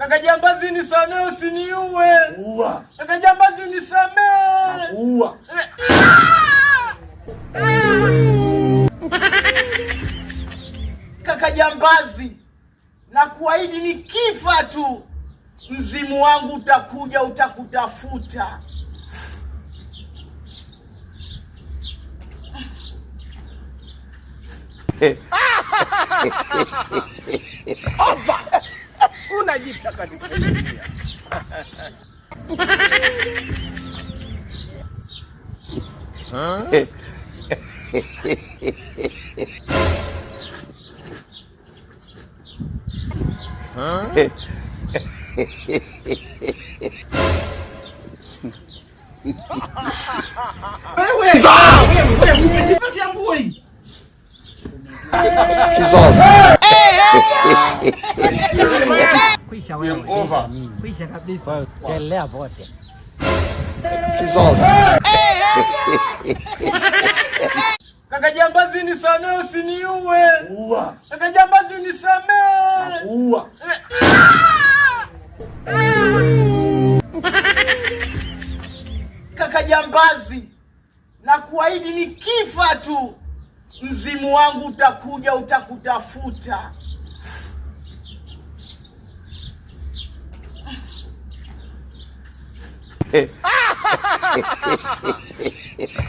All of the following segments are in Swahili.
Kaka jambazi nisamee, usiniue. Uwa. Kaka jambazi nisamee. Uwa. Kaka jambazi, na kuahidi nikifa tu mzimu wangu utakuja utakutafuta. Opa! Unajipta katika dunia. Wewe umesipasi yangu hii. Kwisha wewe. Kwisha kabisa. Kelea pote. Kaka jambazi nisamee, usiniue. Uwa. Kaka jambazi nisamee. Uwa. Kaka jambazi, na kuahidi nikifa tu mzimu wangu utakuja utakutafuta.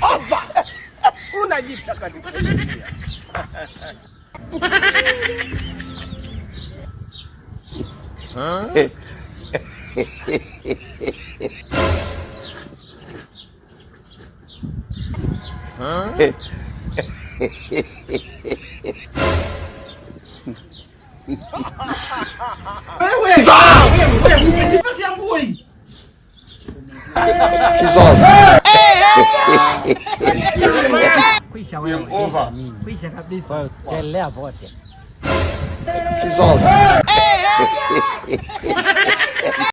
Opa! Unajipta katika dunia. Wewe umesipasi yangu hii. Kwisha wewe. Kwisha kabisa. Kelea pote.